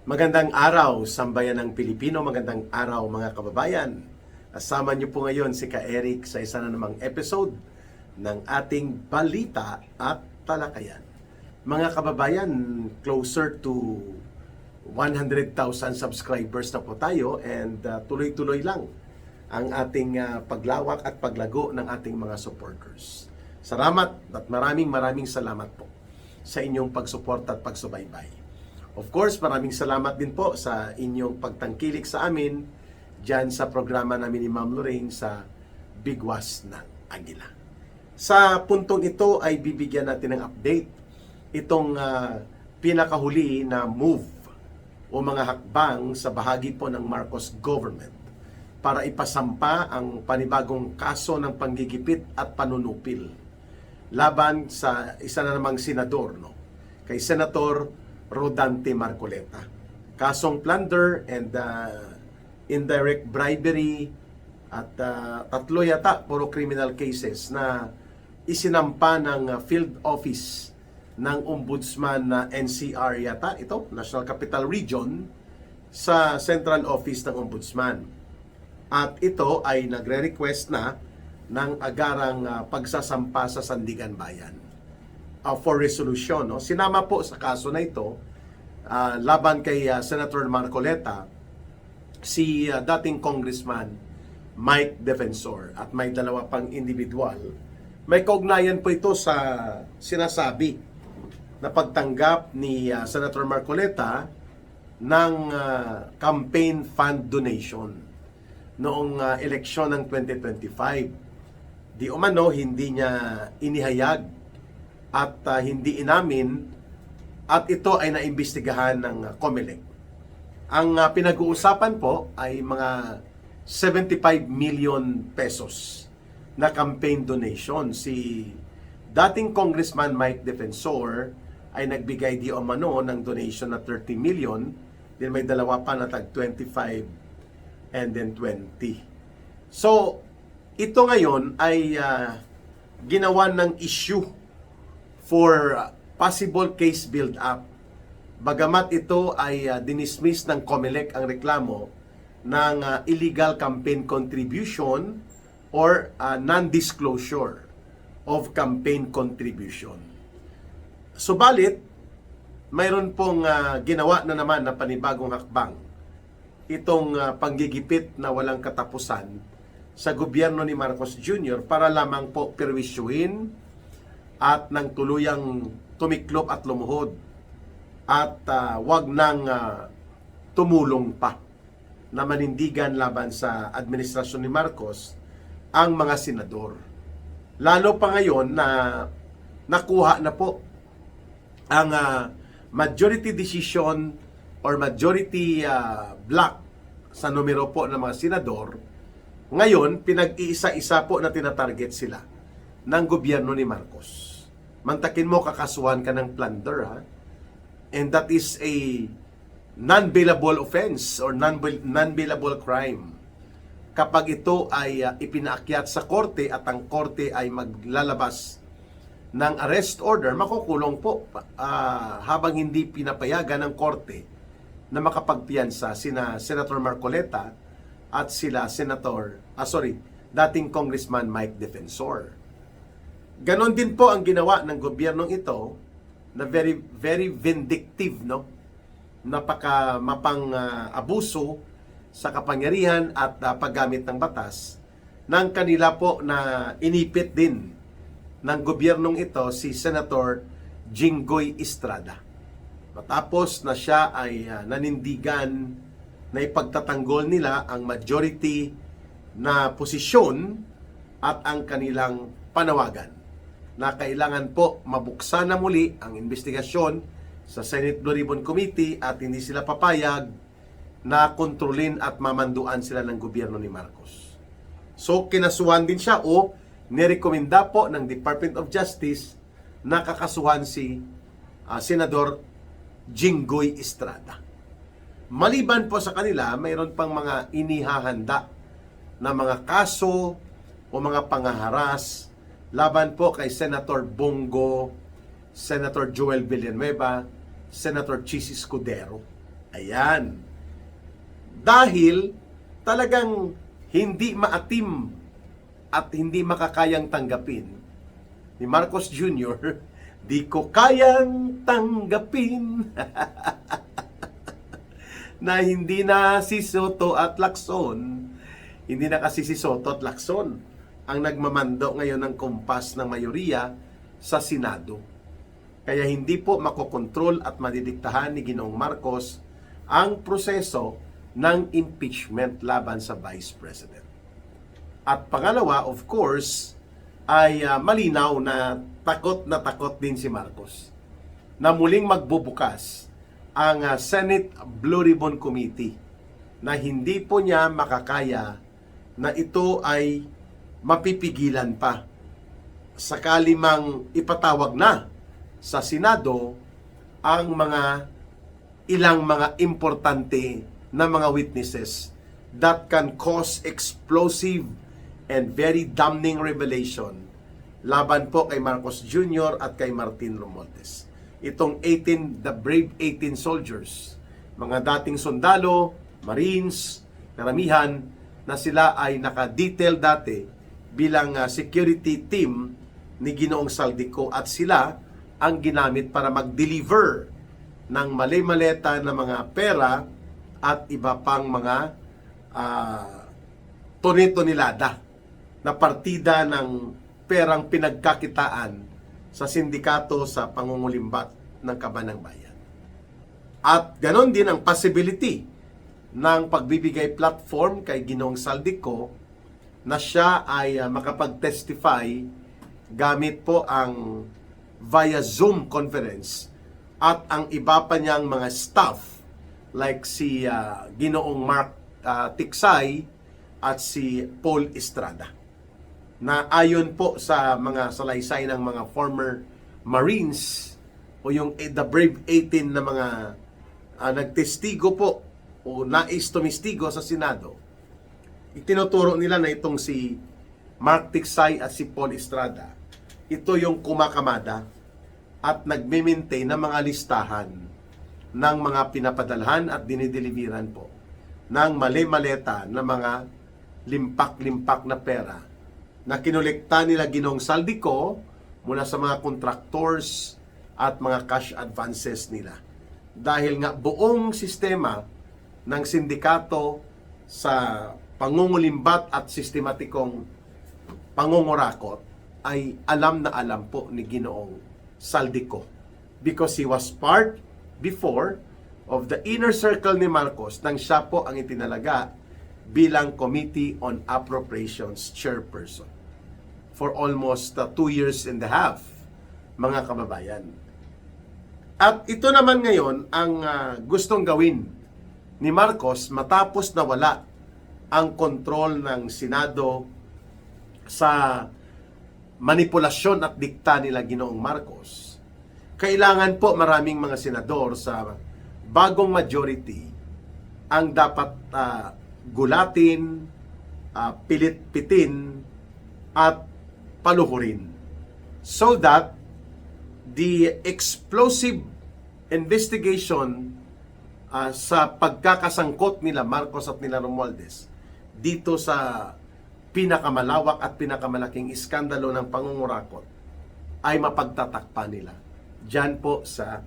Magandang araw, sambayan ng Pilipino. Magandang araw, mga kababayan. Kasama niyo po ngayon si Ka Eric sa isa na namang episode ng ating Balita at Talakayan. Mga kababayan, closer to 100,000 subscribers na po tayo and tuloy-tuloy lang ang ating paglawak at paglago ng ating mga supporters. Salamat at maraming salamat po sa inyong pagsuporta at pagsubaybay. Of course, maraming salamat din po sa inyong pagtangkilik sa amin dyan sa programa namin ni Ma'am Lorraine sa Bigwas ng Agila. Sa puntong ito ay bibigyan natin ng update itong pinakahuli na move o mga hakbang sa bahagi po ng Marcos government para ipasampa ang panibagong kaso ng panggigipit at panunupil laban sa isa na namang senador, kay Senator Rodante Marcoleta. Kasong plunder and indirect bribery at tatlo yata puro criminal cases na isinampa ng field office ng ombudsman na NCR yata ito, National Capital Region, sa central office ng ombudsman. At ito ay nagre-request na ng agarang pagsasampa sa Sandigan Bayan for resolution. Sinama po sa kaso na ito laban kay Senator Marcoleta si dating Congressman Mike Defensor at may dalawa pang individual. May kaugnayan po ito sa sinasabi na pagtanggap ni Senator Marcoleta ng campaign fund donation noong eleksyon ng 2025. Di umano, hindi niya inihayag at hindi inamin at ito ay naimbestigahan ng COMELEC. Ang pinag-uusapan po ay mga 75 million pesos na campaign donation. Si dating Congressman Mike Defensor ay nagbigay di umano ng donation na 30 million, then may dalawa pa na tag 25 and then 20. So, ito ngayon ay ginawa ng issue for possible case build-up. Bagamat ito ay dinismiss ng COMELEC ang reklamo ng illegal campaign contribution or non-disclosure of campaign contribution. Subalit, mayroon pong ginawa na naman na panibagong hakbang itong panggigipit na walang katapusan sa gobyerno ni Marcos Jr. para lamang po perwisyuhin at nang tuluyang tumiklop at lumuhod at wag nang tumulong pa na manindigan laban sa administrasyon ni Marcos ang mga senador. Lalo pa ngayon na nakuha na po ang majority decision or majority block sa numero po ng mga senador. Ngayon, pinag-iisa-isa po na tinatarget sila ng gobyerno ni Marcos. Mantakin mo, kakasuhan ka ng plunder, ha? And that is a non-bailable offense or non-bailable crime. Kapag ito ay ipinaakyat sa korte at ang korte ay maglalabas ng arrest order, makukulong po habang hindi pinapayagan ng korte na makapagpiyansa sina Senator Marcoleta at dating Congressman Mike Defensor. Ganon din po ang ginawa ng gobyernong ito na very vindictive, mapang abuso sa kapangyarihan at paggamit ng batas ng kanila po na inipit din ng gobyernong ito si Senator Jinggoy Estrada. Matapos na siya ay nanindigan na ipagtatanggol nila ang majority na posisyon at ang kanilang panawagan na kailangan po mabuksan na muli ang investigasyon sa Senate Blue Ribbon Committee at hindi sila papayag na kontrolin at mamanduan sila ng gobyerno ni Marcos. So, kinasuhan din siya o nirekomenda po ng Department of Justice na kakasuhan si Senador Jinggoy Estrada. Maliban po sa kanila, mayroon pang mga inihahanda na mga kaso o mga pangaharas laban po kay Senator Bongo, Senator Joel Villanueva, Senator Chis Escudero. Ayan. Dahil talagang hindi maatim at hindi makakayang tanggapin ni Marcos Jr., di ko kayang tanggapin na hindi na si Soto at Lacson, hindi na kasi si Soto at Lacson ang nagmamando ngayon ng kumpas ng mayoriya sa Senado. Kaya hindi po makokontrol at madidiktahan ni Ginoong Marcos ang proseso ng impeachment laban sa Vice President. At pangalawa, of course, ay malinaw na takot din si Marcos na muling magbubukas ang Senate Blue Ribbon Committee na hindi po niya makakaya na ito ay mapipigilan pa sakali mang ipatawag na sa Senado ang ilang mga importante na mga witnesses that can cause explosive and very damning revelation laban po kay Marcos Jr. at kay Martin Romualdez. Itong the brave 18 soldiers, mga dating sundalo, Marines, karamihan na sila ay naka-detail dati bilang security team ni Ginoong Saldico at sila ang ginamit para mag-deliver ng mali-maleta na mga pera at iba pang mga toni-tonelada na partida ng perang pinagkakitaan sa sindikato sa pangungulimbat ng Kabanang Bayan. At ganon din ang possibility ng pagbibigay platform kay Ginoong Saldico na siya ay makapag-testify gamit po ang via Zoom conference at ang iba pa niyang mga staff like si Ginoong Mark Tiksay at si Paul Estrada na ayon po sa mga salaysay ng mga former Marines o yung the brave 18 na mga nagtestigo po o nais tumistigo sa Senado, itinuturo nila na itong si Mark Tiksay at si Paul Estrada, ito yung kumakamada at nagme-maintain ng mga listahan ng mga pinapadalhan at dinideliveran po ng mali-maleta na mga limpak-limpak na pera na kinolekta nila Ginoong Saldico mula sa mga contractors at mga cash advances nila. Dahil nga buong sistema ng sindikato sa pangungulimbat at sistematikong pangungurakot ay alam na alam po ni Ginoong Saldico because he was part before of the inner circle ni Marcos nang siya po ang itinalaga bilang Committee on Appropriations Chairperson for almost 2 years and a half, mga kababayan. At ito naman ngayon ang gustong gawin ni Marcos matapos na wala ang kontrol ng Senado sa manipulasyon at dikta nila Ginoong Marcos. Kailangan po maraming mga senador sa bagong majority ang dapat gulatin, pilit-pitin at paluhurin so that the explosive investigation sa pagkakasangkot nila Marcos at nila Romualdez dito sa pinakamalawak at pinakamalaking iskandalo ng pangungurakot ay mapagtatakpan nila dyan po sa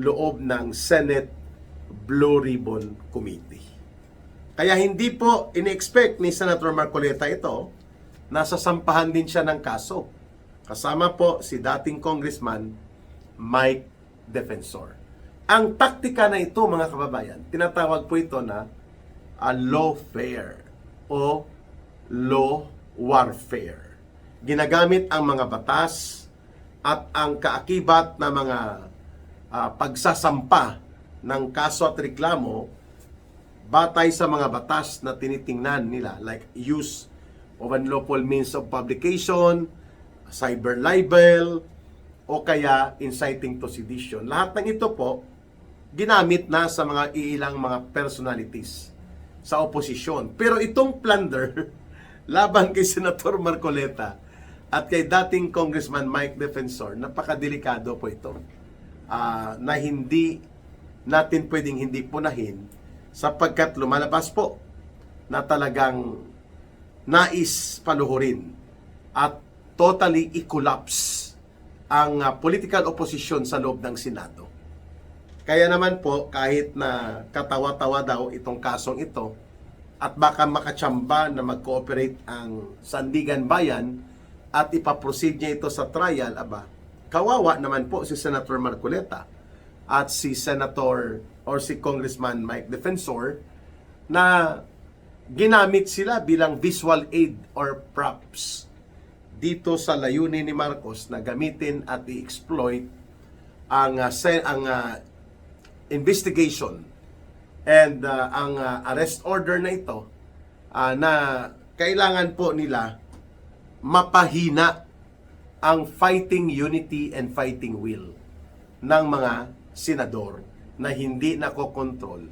loob ng Senate Blue Ribbon Committee. Kaya hindi po in-expect ni Senator Marcoleta ito, nasasampahan din siya ng kaso. Kasama po si dating Congressman Mike Defensor. Ang taktika na ito, mga kababayan, tinatawag po ito na lawfare o law warfare. Ginagamit ang mga batas at ang kaakibat na mga pagsasampa ng kaso at reklamo batay sa mga batas na tinitingnan nila like use of unlawful means of publication, cyber libel, o kaya inciting to sedition. Lahat ng ito po, ginamit na sa mga iilang mga personalities sa oposisyon. Pero itong plunder, laban kay Senator Marcoleta at kay dating Congressman Mike Defensor, napakadelikado po ito. Na hindi natin pwedeng hindi punahin sapagkat lumalabas po na talagang nais paluhurin at totally i-collapse ang political opposition sa loob ng Senado. Kaya naman po, kahit na katawa-tawa daw itong kasong ito at baka makatsamba na mag-cooperate ang Sandigan Bayan at ipaproceed niya ito sa trial, kawawa naman po si Senator Marcoleta at si Senator or si Congressman Mike Defensor na ginamit sila bilang visual aid or props dito sa layunin ni Marcos na gamitin at i-exploit ang investigation and ang arrest order na ito na kailangan po nila mapahina ang fighting unity and fighting will ng mga senador na hindi nakokontrol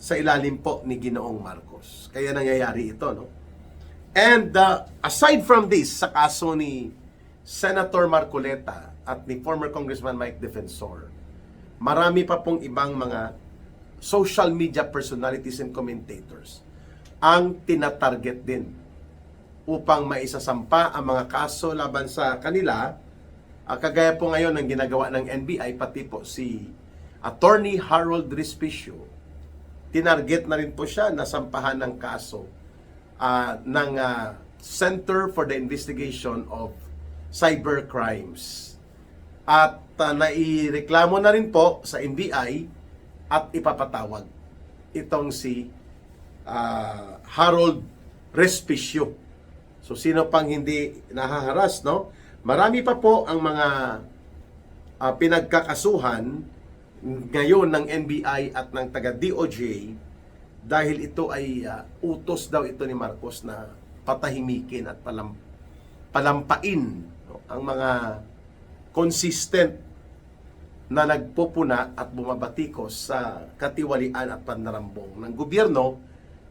sa ilalim po ni Ginoong Marcos. Kaya nangyayari ito, no? And aside from this, sa kaso ni Senator Marcoleta at ni former Congressman Mike Defensor, marami pa pong ibang mga social media personalities and commentators ang tinatarget din upang maisasampa ang mga kaso laban sa kanila. Kagaya po ngayon ng ginagawa ng NBI, pati po si Attorney Harold Respicio, tinarget na rin po siya na sampahan ng kaso ng Center for the Investigation of Cybercrimes. At naireklamo na rin po sa NBI at ipapatawag itong si Harold Respicio. So sino pang hindi nahaharas, no? Marami pa po ang mga pinagkakasuhan ngayon ng NBI at ng taga-DOJ dahil ito ay utos daw ito ni Marcos na patahimikin at palampain, no, ang mga consistent na nagpupuna at bumabatikos sa katiwalian at pandarambong ng gobyerno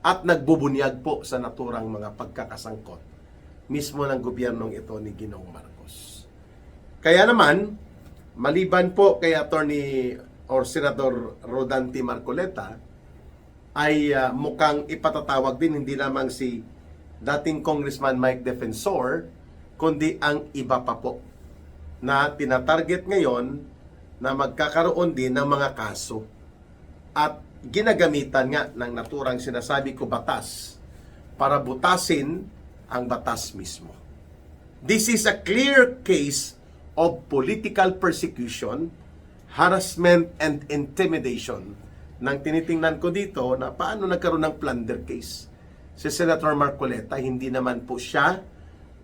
at nagbubunyag po sa naturang mga pagkakasangkot mismo ng gobyernong ito ni Ginoong Marcos. Kaya naman, maliban po kay Attorney or Senador Rodante Marcoleta, ay mukhang ipatatawag din hindi lamang si dating Congressman Mike Defensor, kundi ang iba pa po na tinatarget ngayon na magkakaroon din ng mga kaso at ginagamitan nga ng naturang sinasabi ko batas para butasin ang batas mismo. This is a clear case of political persecution, harassment, and intimidation. Nang tinitingnan ko dito na paano nagkaroon ng plunder case. Si Senator Marcoleta, hindi naman po siya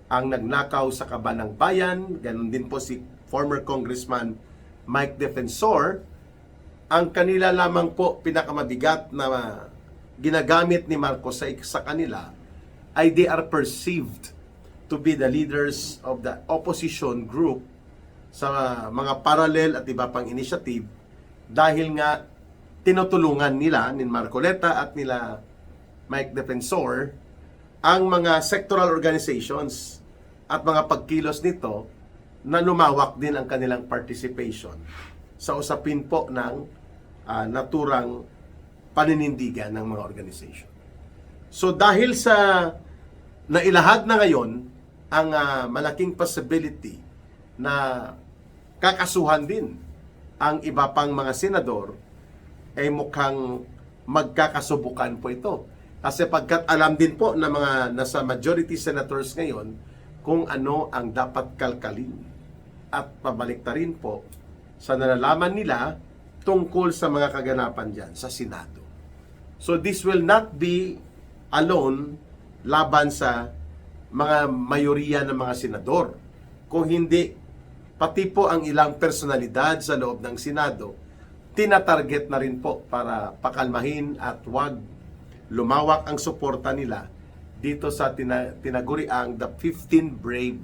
ang nagnakaw sa kaban ng bayan. Ganon din po si former Congressman Mike Defensor. Ang kanila lamang po pinakamabigat na ginagamit ni Marcos sa kanila ay they are perceived to be the leaders of the opposition group sa mga parallel at iba pang initiative dahil nga tinutulungan nila ni Marcoleta at nila Mike Defensor ang mga sectoral organizations at mga pagkilos nito na lumawak din ang kanilang participation sa usapin po ng naturang paninindigan ng mga organization. So dahil sa nailahad na ngayon ang malaking possibility na kakasuhan din ang iba pang mga senador, ay mukhang magkakasubukan po ito. Kasi pagkat alam din po ng mga nasa majority senators ngayon kung ano ang dapat kalkalin at pabaliktarin po sa nalalaman nila tungkol sa mga kaganapan dyan sa Senado. So this will not be alone laban sa mga mayoriya ng mga senador. Kung hindi, pati po ang ilang personalidad sa loob ng Senado, tinatarget na rin po para pakalmahin at wag lumawak ang suporta nila dito sa tinaguriang the 15 brave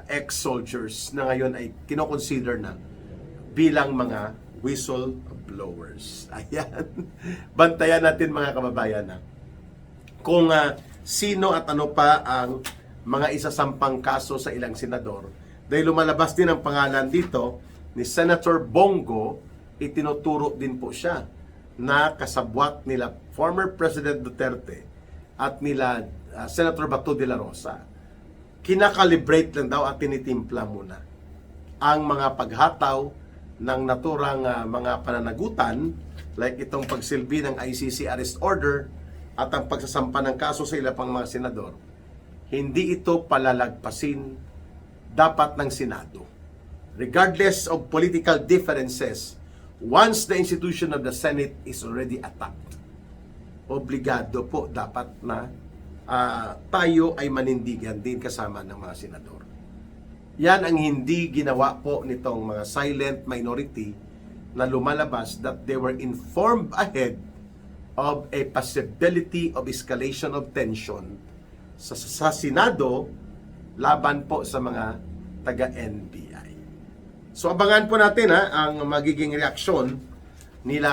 ex-soldiers na ngayon ay kinoconsider na bilang mga whistleblowers. Ayan. Bantayan natin mga kababayan na kung sino at ano pa ang mga isasampang kaso sa ilang senador. Dahil lumalabas din ang pangalan dito ni Senator Bongo itinuturo din po siya na kasabwat nila former President Duterte at nila Senator Bato de la Rosa. Kinakalibrate lang daw at tinitimpla muna ang mga paghataw ng naturang mga pananagutan like itong pagsilbi ng ICC arrest order at ang pagsasampa ng kaso sa ilang pang mga senador. Hindi ito palalagpasin dapat ng Senado. Regardless of political differences, once the institution of the Senate is already attacked, obligado po dapat na tayo ay manindigan din kasama ng mga senador. Yan ang hindi ginawa po nitong mga silent minority na lumalabas that they were informed ahead of a possibility of escalation of tension sa Senado laban po sa mga taga-NBI. So abangan po natin ang magiging reaksyon nila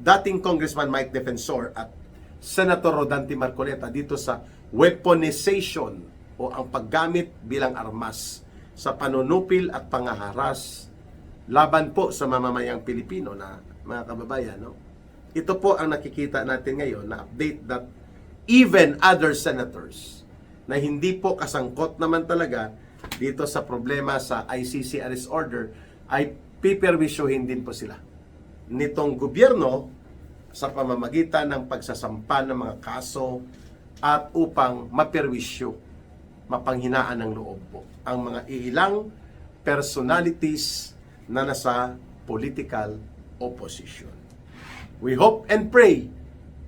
dating Congressman Mike Defensor at Senator Rodante Marcoleta dito sa weaponization o ang paggamit bilang armas sa panunupil at pangaharas laban po sa mamamayang Pilipino na mga kababayan. No? Ito po ang nakikita natin ngayon na update that even other senators na hindi po kasangkot naman talaga dito sa problema sa ICC arrest order ay piperwisyuhin din po sila nitong gobyerno sa pamamagitan ng pagsasampa ng mga kaso at upang maperwisyo, mapanghinaan ng loob po ang mga ilang personalities na nasa political opposition. We hope and pray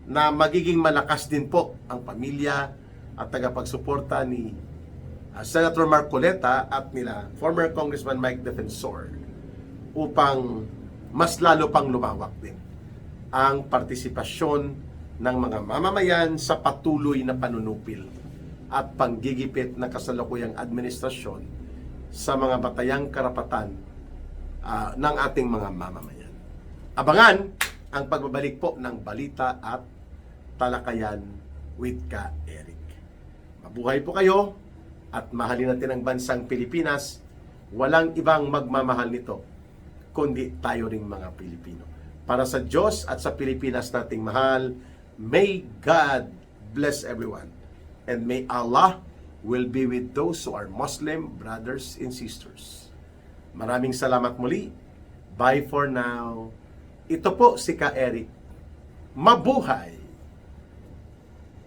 na magiging malakas din po ang pamilya at tagapagsuporta ni Senator Marcoleta at nila former Congressman Mike Defensor upang mas lalo pang lumawak din ang partisipasyon ng mga mamamayan sa patuloy na panunupil at panggigipit na kasalukuyang administrasyon sa mga batayang karapatan ng ating mga mamamayan. Abangan ang pagbabalik po ng Balita at Talakayan with Ka Eric. Mabuhay po kayo at mahalin natin ang bansang Pilipinas. Walang ibang magmamahal nito kundi tayo ring mga Pilipino. Para sa Diyos at sa Pilipinas nating mahal, may God bless everyone. And may Allah will be with those who are Muslim brothers and sisters. Maraming salamat muli. Bye for now. Ito po si Ka Eric. Mabuhay!